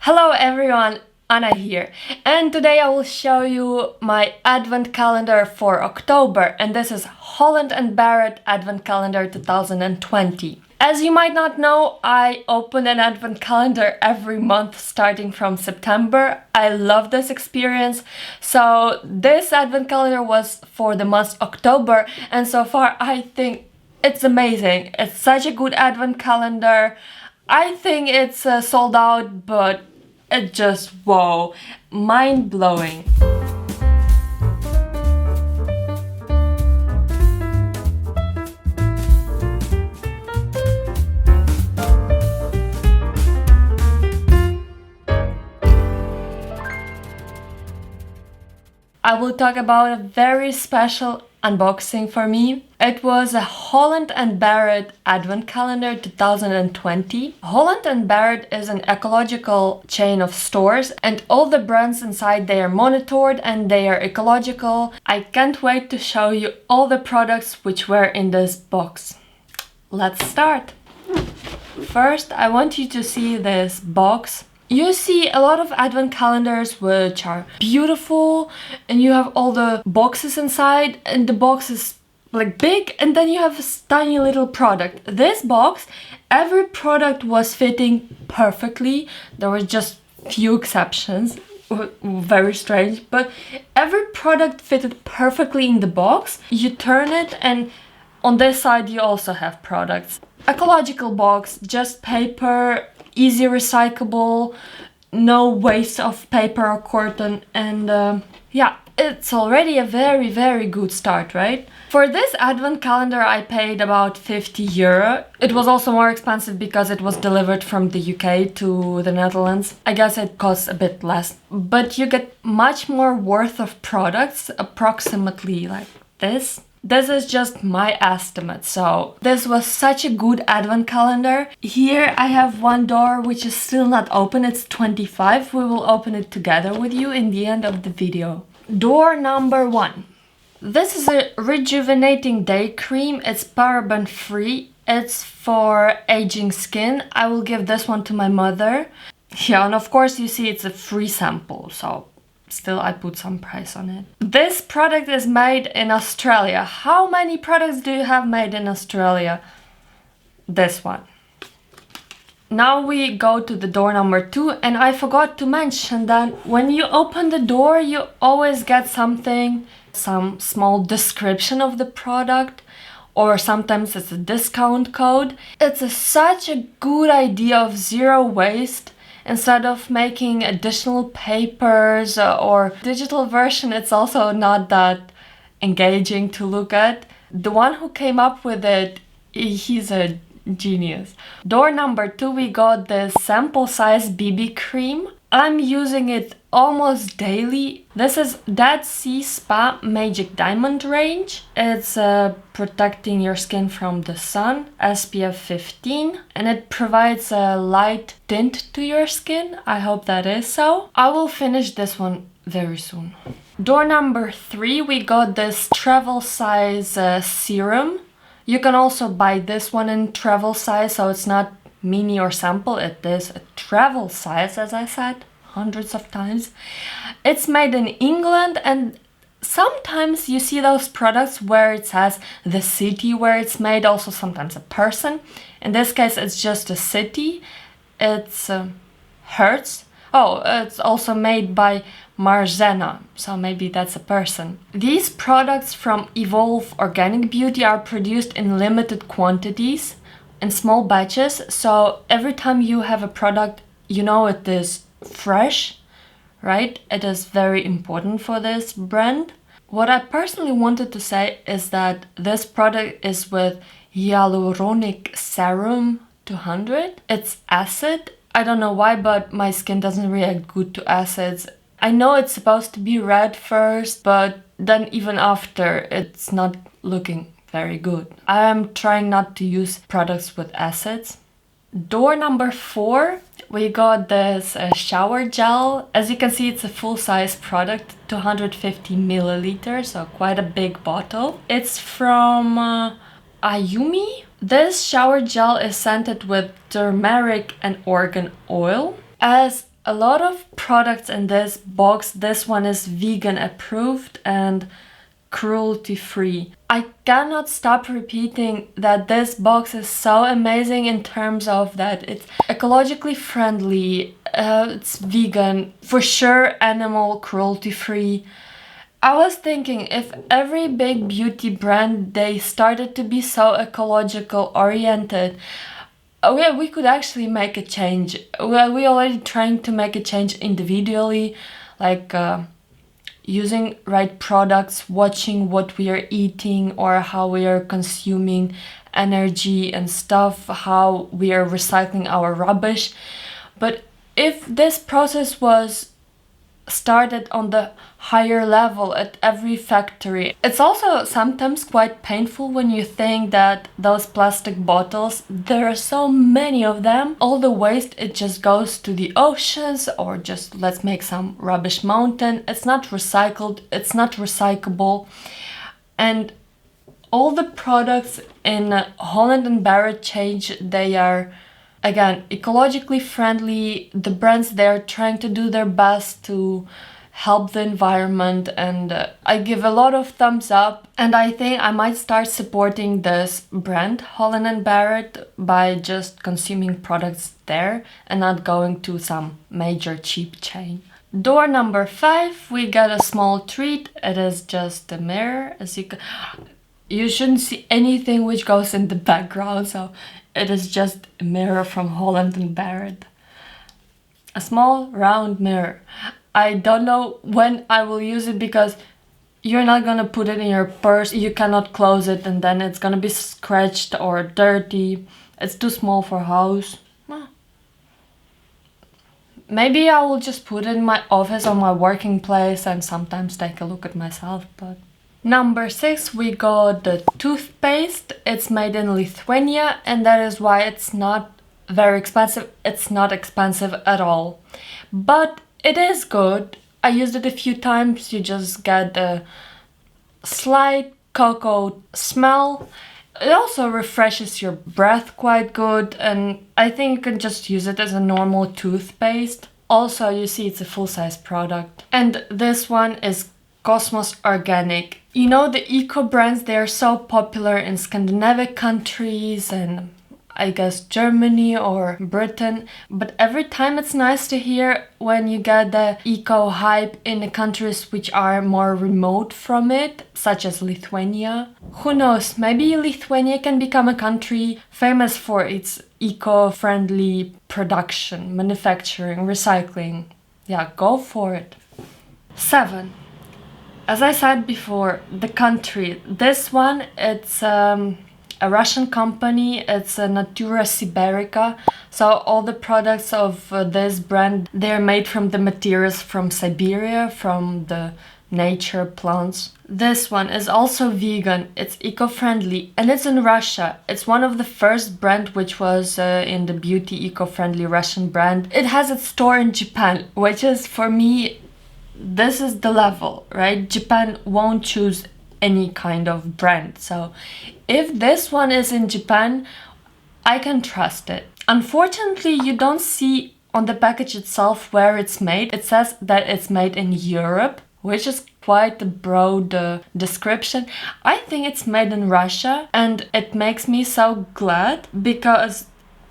Hello everyone, Anna here, and today I will show you my advent calendar for October, and this is Holland & Barrett Advent Calendar 2020. As you might not know, I open an advent calendar every month starting from September. I love this experience. So this advent calendar was for the month October, and so far I think it's amazing. It's such a good advent calendar. I think it's sold out, but it just, whoa, mind-blowing. I will talk about a very special unboxing for me. It was a Holland & Barrett Advent Calendar 2020. Holland & Barrett is an ecological chain of stores, and all the brands inside, they are monitored and they are ecological. I can't wait to show you all the products which were in this box. Let's start. First, I want you to see this box. You see a lot of advent calendars which are beautiful, and you have all the boxes inside, and the box is like big, and then you have a tiny little product. This box, every product was fitting perfectly. There were just few exceptions, very strange, but every product fitted perfectly in the box. You turn it, and on this side you also have products. Ecological box, just paper, easy recyclable, no waste of paper or carton, and yeah, it's already a very good start, right? For this advent calendar I paid about €50. It was also more expensive because it was delivered from the UK to the Netherlands. I guess it costs a bit less, but you get much more worth of products, approximately like this. This is just my estimate, so this was such a good advent calendar. Here I have one door which is still not open, it's 25. We will open it together with you in the end of the video. Door number 1. This is a rejuvenating day cream. It's paraben free. It's for aging skin. I will give this one to my mother. Yeah, and of course you see it's a free sample, so still I put some price on it. This product is made in Australia. How many products do you have made in Australia? This one. Now we go to the door number 2, and I forgot to mention that when you open the door you always get something, some small description of the product, or sometimes it's a discount code. It's such a good idea of zero waste. Instead of making additional papers or digital version, it's also not that engaging to look at. The one who came up with it, he's a genius. Door number 2, we got this sample size BB cream. I'm using it almost daily. This is Dead Sea Spa Magic Diamond range. It's protecting your skin from the sun, SPF 15, and it provides a light tint to your skin. I hope that is so. I will finish this one very soon. Door number 3, we got this travel size serum. You can also buy this one in travel size, so it's not mini or sample, it is a travel size, as I said hundreds of times. It's made in England, and sometimes you see those products where it says the city where it's made, also sometimes a person. In this case it's just a city. It's Hertz. Oh, it's also made by Marzena, so maybe that's a person. These products from Evolve Organic Beauty are produced in limited quantities, in small batches, so every time you have a product, you know it is fresh, right? It is very important for this brand. What I personally wanted to say is that this product is with Hyaluronic Serum 200. It's acid. I don't know why, but my skin doesn't react good to acids. I know it's supposed to be red first, but then even after, it's not looking very good. I am trying not to use products with acids. Door number 4, we got this shower gel. As you can see, it's a full-size product, 250 milliliters, so quite a big bottle. It's from Ayumi. This shower gel is scented with turmeric and argan oil. As a lot of products in this box. This one is vegan approved and cruelty free. I cannot stop repeating that this box is so amazing in terms of that it's ecologically friendly, it's vegan, for sure animal cruelty free. I was thinking if every big beauty brand, they started to be so ecological oriented, we could actually make a change. We already trying to make a change individually, like using right products, watching what we are eating or how we are consuming energy and stuff, how we are recycling our rubbish. But if this process was started on the higher level at every factory, it's also sometimes quite painful when you think that those plastic bottles, there are so many of them, all the waste, it just goes to the oceans, or just let's make some rubbish mountain. It's not recycled, it's not recyclable. And all the products in Holland & Barrett change, they are again ecologically friendly. The brands, they're trying to do their best to help the environment, and I give a lot of thumbs up, and I think I might start supporting this brand Holland & Barrett by just consuming products there and not going to some major cheap chain. Door number 5, we got a small treat. It is just a mirror. As you shouldn't see anything which goes in the background, so it is just a mirror from Holland & Barrett. A small round mirror. I don't know when I will use it because you're not gonna put it in your purse. You cannot close it and then it's gonna be scratched or dirty. It's too small for house. Maybe I will just put it in my office or my working place and sometimes take a look at myself, but... Number 6, we got the toothpaste. It's made in Lithuania, and that is why it's not very expensive. It's not expensive at all, but it is good. I used it a few times. You just get a slight cocoa smell. It also refreshes your breath quite good, and I think you can just use it as a normal toothpaste. Also, you see it's a full-size product. And this one is Cosmos Organic. You know, the eco brands, they are so popular in Scandinavian countries and I guess Germany or Britain, but every time it's nice to hear when you get the eco hype in the countries which are more remote from it, such as Lithuania. Who knows, maybe Lithuania can become a country famous for its eco-friendly production, manufacturing, recycling. Yeah, go for it. 7. As I said before, the country. This one, it's a Russian company. It's a Natura Siberica. So all the products of this brand, they're made from the materials from Siberia, from the nature plants. This one is also vegan. It's eco-friendly and it's in Russia. It's one of the first brand which was in the beauty eco-friendly Russian brand. It has its store in Japan, which is for me, this is the level, right? Japan won't choose any kind of brand. So if this one is in Japan, I can trust it. Unfortunately, you don't see on the package itself where it's made. It says that it's made in Europe, which is quite a broad description. I think it's made in Russia, and it makes me so glad because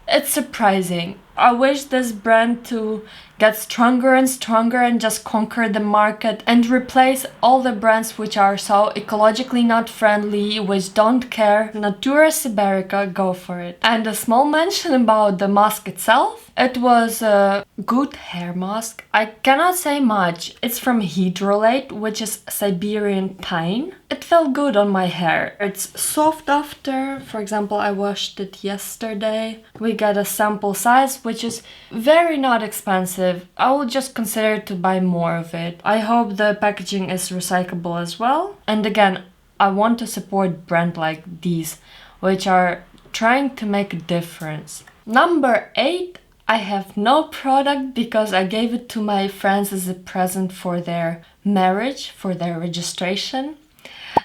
it's surprising. I wish this brand to get stronger and stronger and just conquer the market and replace all the brands which are so ecologically not friendly, which don't care. Natura Siberica, go for it. And a small mention about the mask itself. It was a good hair mask. I cannot say much. It's from Hydrolate, which is Siberian pine. It felt good on my hair. It's soft after. For example, I washed it yesterday. We got a sample size, which is very not expensive. I will just consider to buy more of it. I hope the packaging is recyclable as well. And again, I want to support brands like these, which are trying to make a difference. Number 8, I have no product because I gave it to my friends as a present for their marriage, for their registration.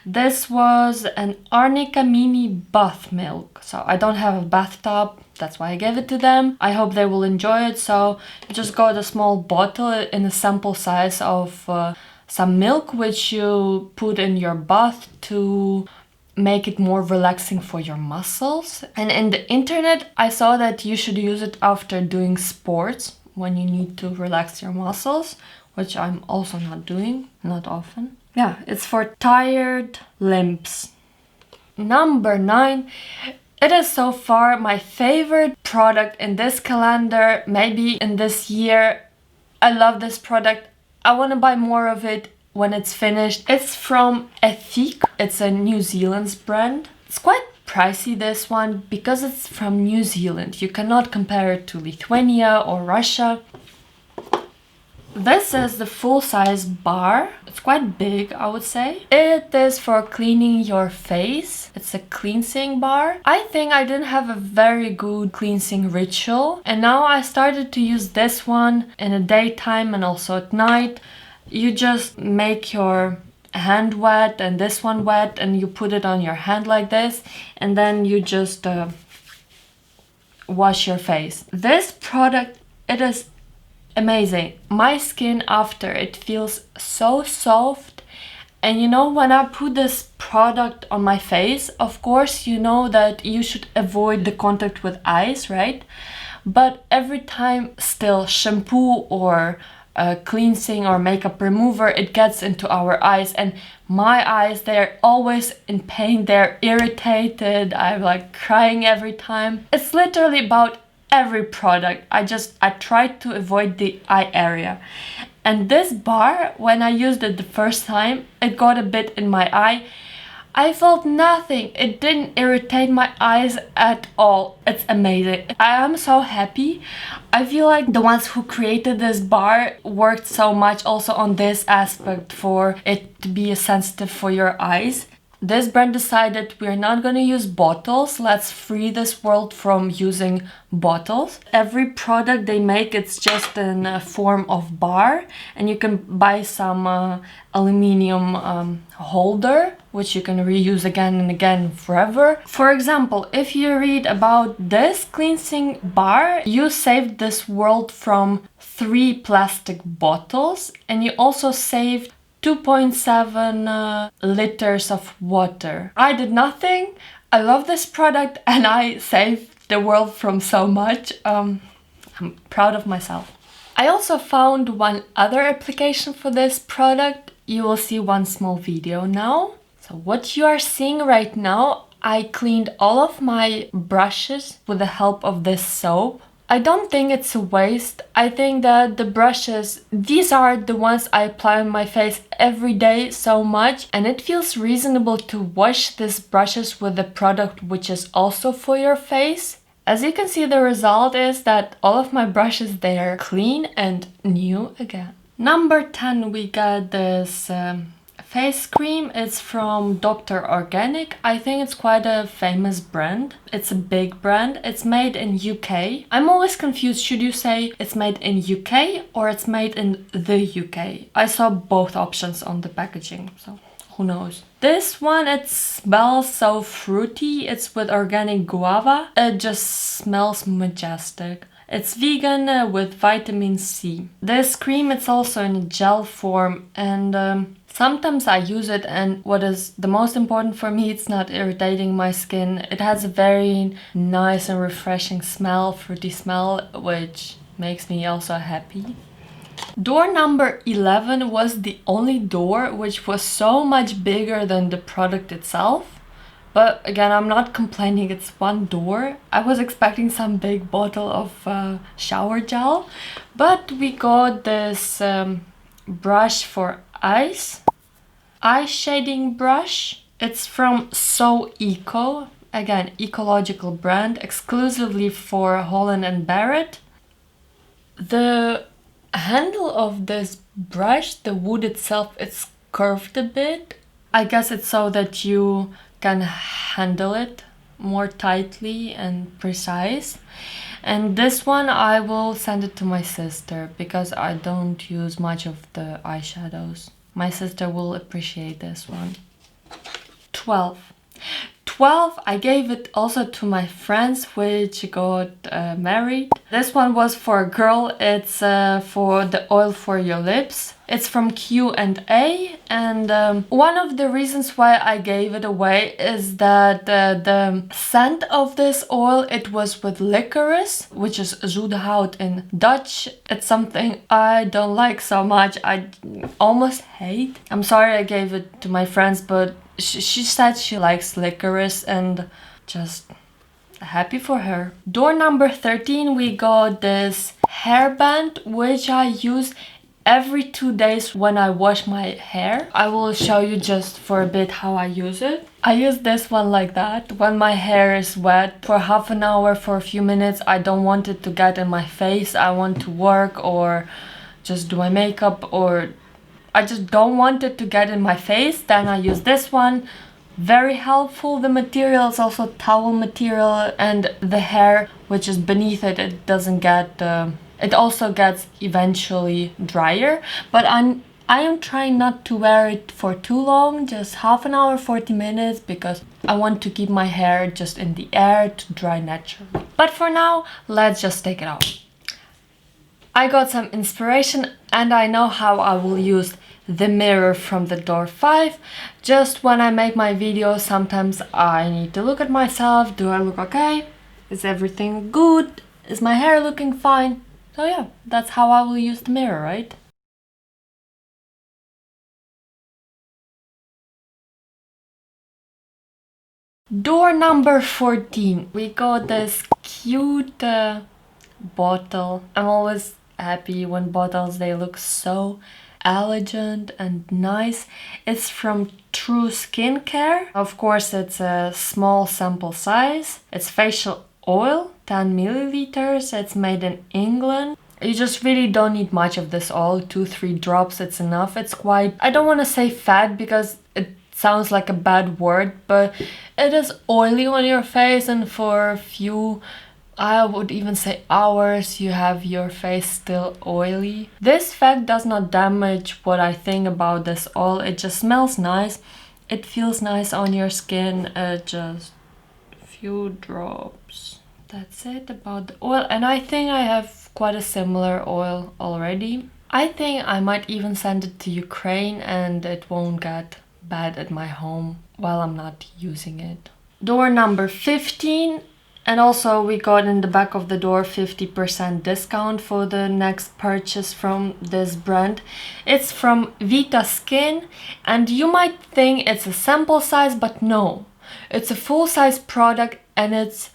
This was an Arnica Mini bath milk. So I don't have a bathtub, that's why I gave it to them. I hope they will enjoy it. So you just got a small bottle in a sample size of some milk, which you put in your bath to make it more relaxing for your muscles. And in the internet, I saw that you should use it after doing sports when you need to relax your muscles, which I'm also not doing, not often. Yeah, it's for tired limbs. Number 9. It is so far my favorite product in this calendar, maybe in this year. I love this product. I want to buy more of it when it's finished. It's from Ethique. It's a New Zealand's brand. It's quite pricey, this one, because it's from New Zealand. You cannot compare it to Lithuania or Russia. This is the full-size bar. It's quite big, I would say. It is for cleaning your face. It's a cleansing bar. I think I didn't have a very good cleansing ritual, and now I started to use this one in the daytime and also at night. You just make your hand wet and this one wet, and you put it on your hand like this, and then you just wash your face. This product, it is amazing. My skin after, it feels so soft. And you know, when I put this product on my face, of course you know that you should avoid the contact with eyes, right? But every time still shampoo or cleansing or makeup remover, it gets into our eyes, and my eyes, they're always in pain, they're irritated, I'm like crying every time. It's literally about every product. I tried to avoid the eye area. And this bar, when I used it the first time, it got a bit in my eye. I felt nothing. It didn't irritate my eyes at all. It's amazing. I am so happy. I feel like the ones who created this bar worked so much also on this aspect for it to be sensitive for your eyes. This brand decided we're not gonna use bottles, let's free this world from using bottles. Every product they make, it's just in a form of bar, and you can buy some aluminium holder, which you can reuse again and again forever. For example, if you read about this cleansing bar, you saved this world from 3 plastic bottles, and you also saved 2.7 liters of water. I did nothing. I love this product and I saved the world from so much. I'm proud of myself. I also found one other application for this product. You will see one small video now. So what you are seeing right now, I cleaned all of my brushes with the help of this soap. I don't think it's a waste. I think that the brushes, these are the ones I apply on my face every day so much, and it feels reasonable to wash these brushes with a product which is also for your face. As you can see, the result is that all of my brushes, they are clean and new again. Number 10, we got this face cream. It's from Dr. Organic. I think it's quite a famous brand. It's a big brand. It's made in UK. I'm always confused, should you say it's made in UK or it's made in the UK? I saw both options on the packaging, so who knows. This one, it smells so fruity. It's with organic guava. It just smells majestic. It's vegan with vitamin C. This cream, it's also in a gel form, and sometimes I use it, and what is the most important for me, it's not irritating my skin. It has a very nice and refreshing smell, fruity smell, which makes me also happy. Door number 11 was the only door which was so much bigger than the product itself. But again, I'm not complaining, it's one door. I was expecting some big bottle of shower gel, but we got this brush for eyes. Eye shading brush. It's from So Eco. Again, ecological brand, exclusively for Holland & Barrett. The handle of this brush, the wood itself, it's curved a bit. I guess it's so that you can handle it more tightly and precise. And this one, I will send it to my sister because I don't use much of the eyeshadows. My sister will appreciate this one. 12. 12, I gave it also to my friends which got married. This one was for a girl. It's for the oil for your lips. It's from Q&A, and one of the reasons why I gave it away is that the scent of this oil, it was with licorice, which is zoethout in Dutch. It's something I don't like so much. I almost hate. I'm sorry I gave it to my friends, but she said she likes licorice, and just happy for her. Door number 13, we got this hairband which I use every 2 days when I wash my hair. I will show you just for a bit how I use it. I use this one like that. When my hair is wet for half an hour, for a few minutes, I don't want it to get in my face. I want to work or just do my makeup, or I just don't want it to get in my face. Then I use this one. Very helpful. The material is also towel material, and the hair which is beneath it, it doesn't get it also gets eventually drier, but I am trying not to wear it for too long, just half an hour, 40 minutes, because I want to keep my hair just in the air to dry naturally. But for now, let's just take it out. I got some inspiration, and I know how I will use the mirror from the Door 5. Just when I make my videos, sometimes I need to look at myself. Do I look okay? Is everything good? Is my hair looking fine? So yeah, that's how I will use the mirror, right? Door number 14. We got this cute bottle. I'm always happy when bottles, they look so elegant and nice. It's from True Skincare. Of course, it's a small sample size. It's facial oil, 10 milliliters. It's made in England. You just really don't need much of this oil, 2-3 drops, it's enough. It's quite, I don't want to say fat because it sounds like a bad word, but it is oily on your face, and for a few, I would even say hours, you have your face still oily. This fact does not damage what I think about this oil. It just smells nice. It feels nice on your skin. Just a few drops. That's it about the oil, and I think I have quite a similar oil already. I think I might even send it to Ukraine and it won't get bad at my home while I'm not using it. Door number 15, and also we got in the back of the door 50% discount for the next purchase from this brand. It's from Vita Skin, and you might think it's a sample size, but no. It's a full-size product, and it's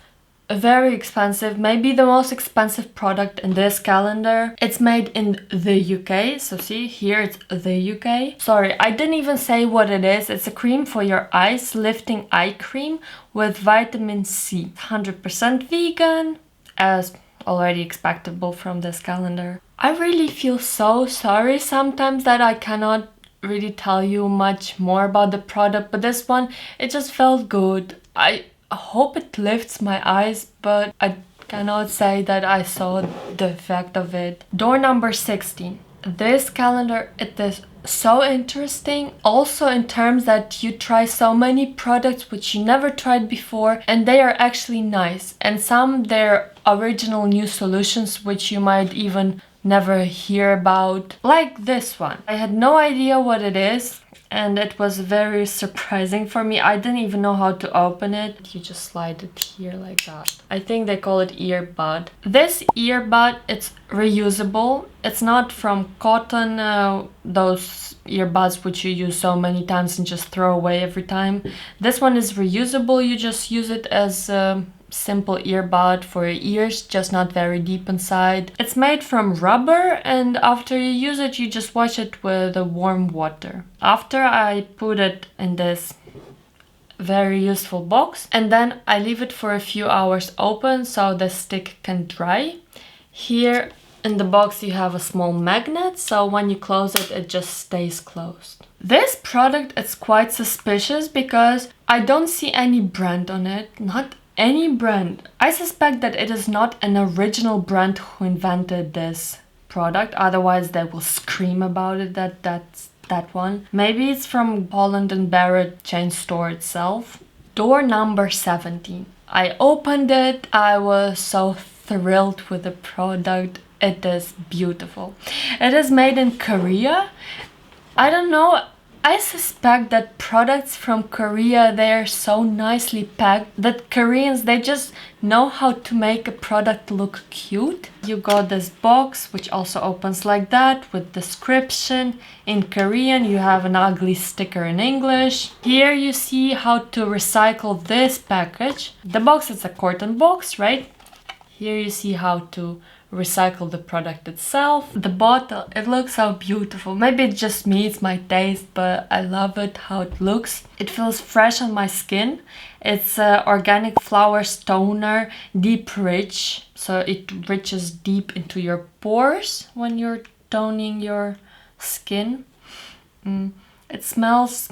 very expensive, maybe the most expensive product in this calendar. It's made in the UK, so see here it's the UK. Sorry, I didn't even say what it is. It's a cream for your eyes, lifting eye cream with vitamin C. 100% vegan, as already expectable from this calendar. I really feel so sorry sometimes that I cannot really tell you much more about the product, but this one, it just felt good. I hope it lifts my eyes, but I cannot say that I saw the effect of it. Door number 16. This calendar, it is so interesting, also in terms that you try so many products which you never tried before, and they are actually nice, and some they're original new solutions which you might even never hear about, like this one. I had no idea what it is, and it was very surprising for me. I didn't even know how to open it. You just slide it here like that. I think they call it earbud. This earbud, it's reusable. It's not from cotton, those earbuds which you use so many times and just throw away every time. This one is reusable. You just use it as a simple earbud for your ears, just not very deep inside. It's made from rubber, and after you use it, you just wash it with warm water. After I put it in this very useful box, and then I leave it for a few hours open so the stick can dry. Here in the box you have a small magnet, so when you close it, it just stays closed. This product is quite suspicious because I don't see any brand on it, not any brand. I suspect that it is not an original brand who invented this product, otherwise they will scream about it that that one. Maybe it's from Holland and Barrett chain store itself. Door number 17. I opened it. I was so thrilled with the product. It is beautiful. It is made in Korea. I don't know. I suspect that products from Korea, they're so nicely packed that Koreans, they just know how to make a product look cute. You got this box, which also opens like that with description in Korean. You have an ugly sticker in English. Here you see how to recycle this package. The box is a carton box, right? Here you see how to recycle the product itself. The bottle, it looks so beautiful. Maybe it's just me, it's my taste, but I love it how it looks. It feels fresh on my skin. It's organic flowers toner, deep rich, so it reaches deep into your pores when you're toning your skin. It smells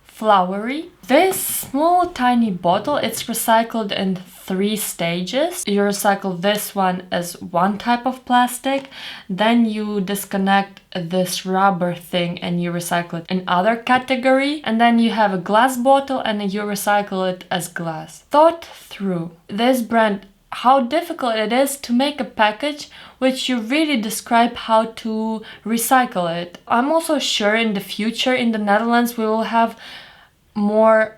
flowery. This small tiny bottle, it's recycled in 3 stages. You recycle this one as one type of plastic, then you disconnect this rubber thing and you recycle it in other category, and then you have a glass bottle and you recycle it as glass. Thought through. This brand, how difficult it is to make a package which you really describe how to recycle it. I'm also sure in the future in the Netherlands we will have more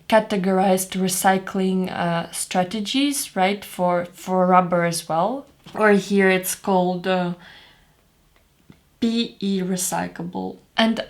categorized recycling strategies, right, for rubber as well. Or here it's called PE recyclable. And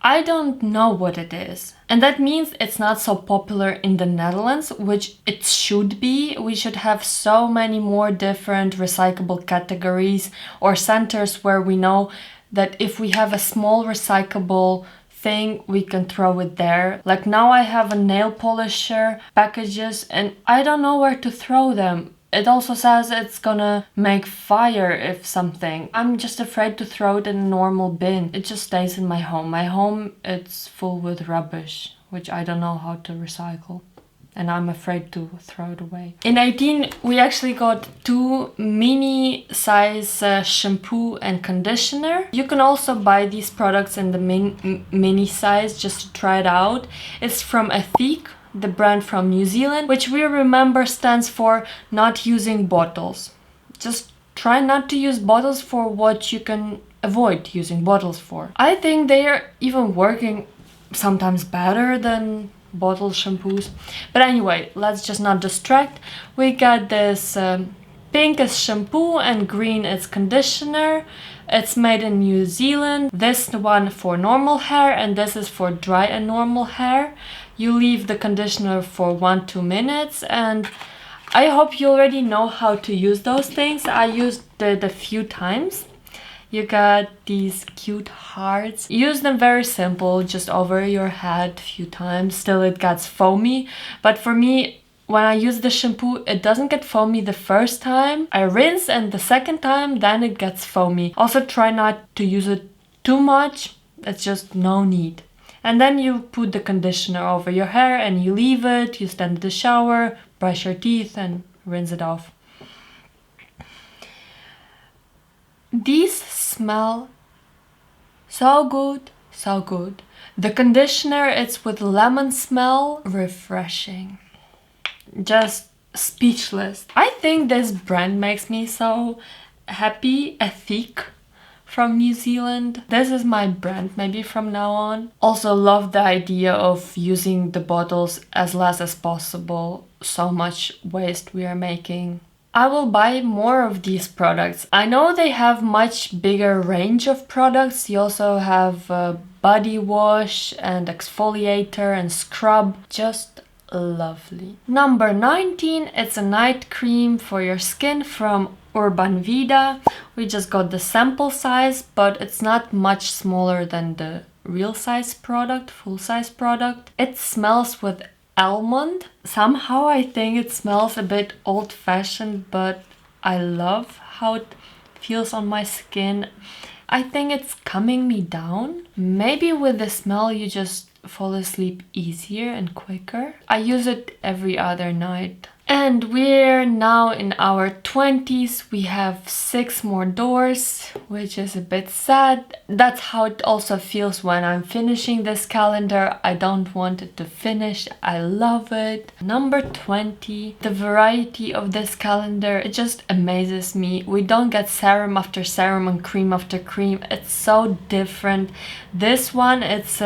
I don't know what it is. And that means it's not so popular in the Netherlands, which it should be. We should have so many more different recyclable categories or centers where we know that if we have a small recyclable thing, we can throw it there. Like now I have a nail polisher packages and I don't know where to throw them. It also says it's gonna make fire if something. I'm just afraid to throw it in a normal bin. It just stays in my home. My home, it's full with rubbish, which I don't know how to recycle. And I'm afraid to throw it away. In 18, we actually got 2 mini size shampoo and conditioner. You can also buy these products in the mini size just to try it out. It's from Ethique, the brand from New Zealand, which we remember stands for not using bottles. Just try not to use bottles for what you can avoid using bottles for. I think they are even working sometimes better than bottle shampoos. But anyway, let's just not distract. We got this pink is shampoo and green is conditioner. It's made in New Zealand. This one for normal hair and this is for dry and normal hair. You leave the conditioner for 1-2 minutes and I hope you already know how to use those things. I used it a few times. You got these cute hearts. Use them very simple, just over your head a few times. Still it gets foamy. But for me, when I use the shampoo, it doesn't get foamy the first time. I rinse and the second time, then it gets foamy. Also try not to use it too much. It's just no need. And then you put the conditioner over your hair and you leave it. You stand in the shower, brush your teeth and rinse it off. These smell so good, so good. The conditioner, it's with lemon smell, refreshing. Just speechless. I think this brand makes me so happy. Ethique from New Zealand. This is my brand maybe from now on. Also love the idea of using the bottles as less as possible. So much waste we are making. I will buy more of these products. I know they have much bigger range of products. You also have body wash and exfoliator and scrub. Just lovely. Number 19, it's a night cream for your skin from Urban Vida. We just got the sample size, but it's not much smaller than the real size product, full size product. It smells with almond. Somehow I think it smells a bit old-fashioned, but I love how it feels on my skin. I think it's calming me down. Maybe with the smell you just fall asleep easier and quicker. I use it every other night. And we're now in our 20s. We have 6 more doors, which is a bit sad. That's how it also feels when I'm finishing this calendar. I don't want it to finish. I love it. Number 20. The variety of this calendar, it just amazes me. We don't get serum after serum and cream after cream. It's so different. This one, it's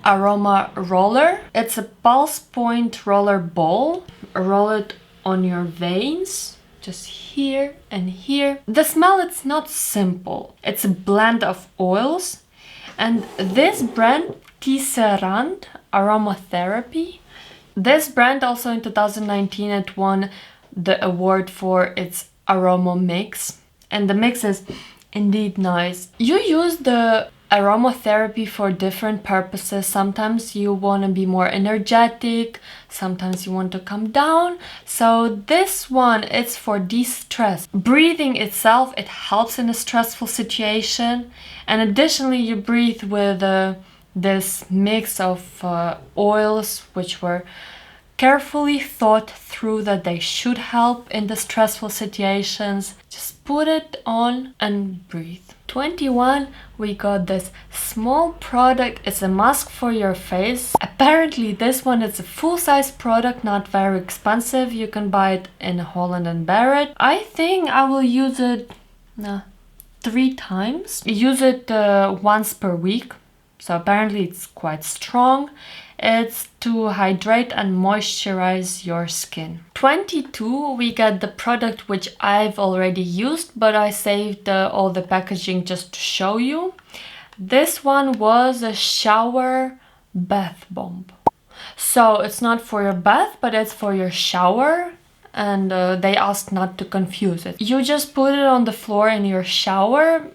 aroma roller. It's a pulse point roller ball. Roll it on your veins, just here and here. The smell, it's not simple. It's a blend of oils. And this brand, Tisserand Aromatherapy, this brand also in 2019 it won the award for its aroma mix. And the mix is indeed nice. You use the aromatherapy for different purposes. Sometimes you want to be more energetic, sometimes you want to come down. So this one, it's for de-stress. Breathing itself, it helps in a stressful situation. And additionally, you breathe with this mix of oils which were carefully thought through that they should help in the stressful situations. Just put it on and breathe. 21, we got this small product. It's a mask for your face. Apparently this one is a full-size product, not very expensive. You can buy it in Holland & Barrett. I think I will use it 3 times. Use it once per week. So apparently it's quite strong. It's to hydrate and moisturize your skin. 22, we got the product which I've already used, but I saved all the packaging just to show you. This one was a shower bath bomb. So it's not for your bath, but it's for your shower. And they asked not to confuse it. You just put it on the floor in your shower,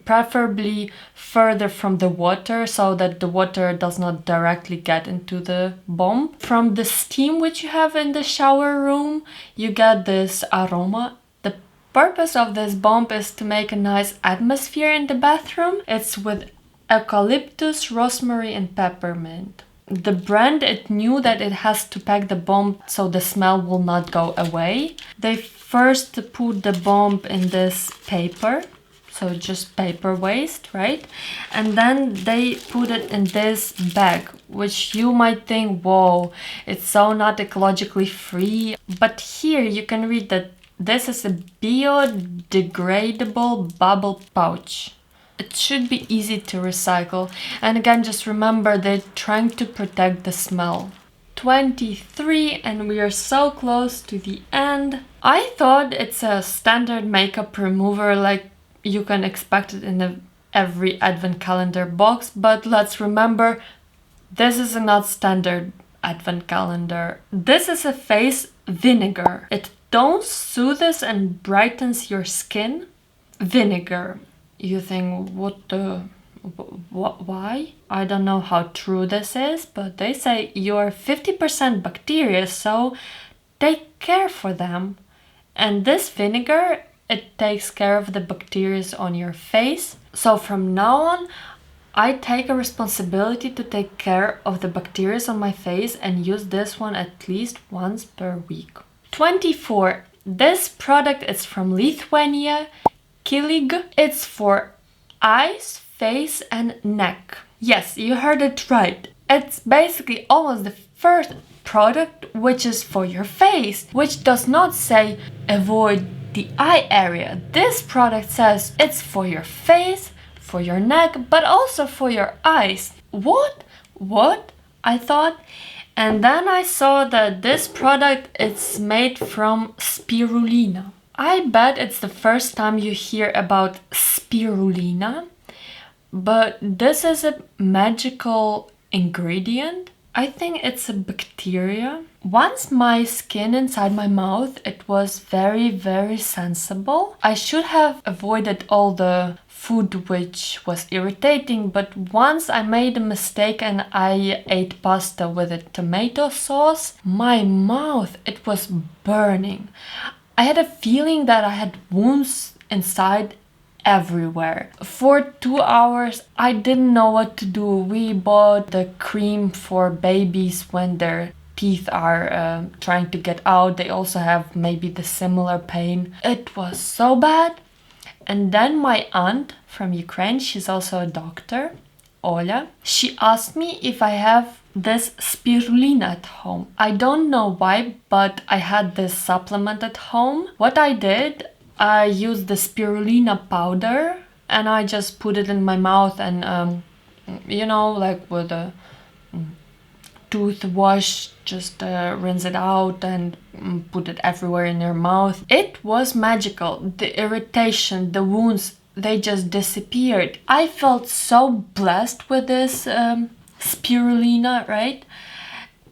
preferably further from the water so that the water does not directly get into the bomb. From the steam which you have in the shower room, you get this aroma. The purpose of this bomb is to make a nice atmosphere in the bathroom. It's with eucalyptus, rosemary and peppermint. The brand, it knew that it has to pack the bomb so the smell will not go away. They first put the bomb in this paper. So just paper waste, right? And then they put it in this bag, which you might think, whoa, it's so not ecologically free. But here you can read that this is a biodegradable bubble pouch. It should be easy to recycle. And again, just remember they're trying to protect the smell. 23, and we are so close to the end. I thought it's a standard makeup remover, like you can expect it in every advent calendar box, but let's remember, this is a not standard advent calendar. This is a face vinegar. It tones, soothes and brightens your skin. Vinegar. You think, why? I don't know how true this is, but they say you are 50% bacteria, so take care for them. And this vinegar, it takes care of the bacteria on your face. So from now on, I take a responsibility to take care of the bacteria on my face and use this one at least once per week. 24. This product is from Lithuania, Kilig. It's for eyes, face and neck. Yes, you heard it right. It's basically almost the first product which is for your face, which does not say avoid the eye area. This product says it's for your face, for your neck, but also for your eyes. What? I thought. And then I saw that this product is made from spirulina. I bet it's the first time you hear about spirulina, but this is a magical ingredient. I think it's a bacteria. Once my skin inside my mouth, it was very, very sensible. I should have avoided all the food which was irritating, but once I made a mistake and I ate pasta with a tomato sauce, my mouth, it was burning. I had a feeling that I had wounds inside everywhere. For 2 hours, I didn't know what to do. We bought the cream for babies when their teeth are trying to get out. They also have maybe the similar pain. It was so bad. And then my aunt from Ukraine, she's also a doctor, Oля, she asked me if I have this spirulina at home. I don't know why, but I had this supplement at home. What I did, I used the spirulina powder and I just put it in my mouth and, you know, like with a tooth wash, just rinse it out and put it everywhere in your mouth. It was magical. The irritation, the wounds, they just disappeared. I felt so blessed with this spirulina, right?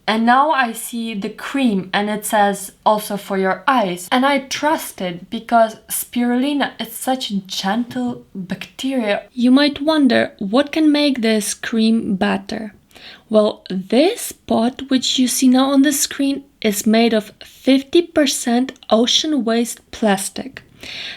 And now I see the cream and it says also for your eyes. And I trust it because spirulina is such a gentle bacteria. You might wonder what can make this cream better. Well, this pot which you see now on the screen is made of 50% ocean waste plastic.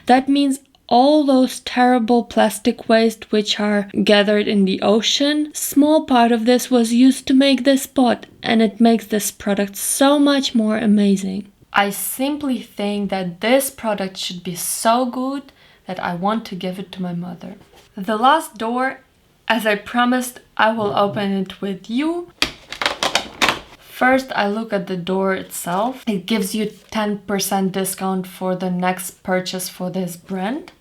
That means all those terrible plastic waste which are gathered in the ocean, small part of this was used to make this pot, and it makes this product so much more amazing. I simply think that this product should be so good that I want to give it to my mother. The last door, as I promised, I will open it with you. First, I look at the door itself. It gives you 10% discount for the next purchase for this brand.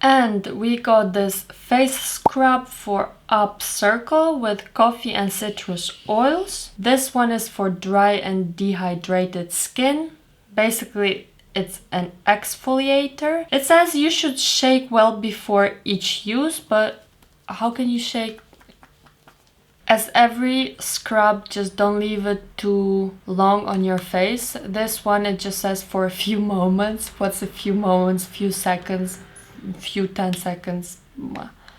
And we got this face scrub for Upcircle with coffee and citrus oils. This one is for dry and dehydrated skin. Basically, it's an exfoliator. It says you should shake well before each use, but how can you shake? As every scrub, just don't leave it too long on your face. This one, it just says for a few moments. What's a few moments? Few seconds? Few 10 seconds?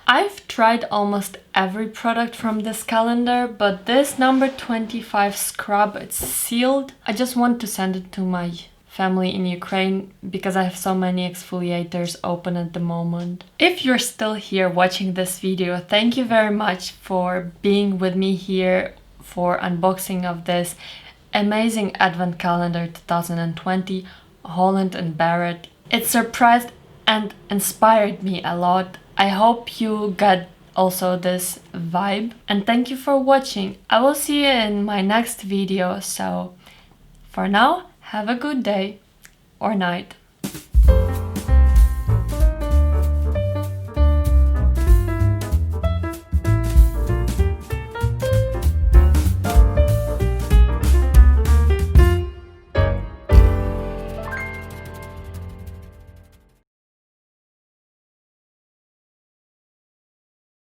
I've tried almost every product from this calendar, but this number 25 scrub, it's sealed. I just want to send it to my family in Ukraine because I have so many exfoliators open at the moment. If you're still here watching this video, thank you very much for being with me here for unboxing of this amazing advent calendar 2020 Holland & Barrett. It surprised and inspired me a lot. I hope you got also this vibe, and thank you for watching. I will see you in my next video, so for now, have a good day or night.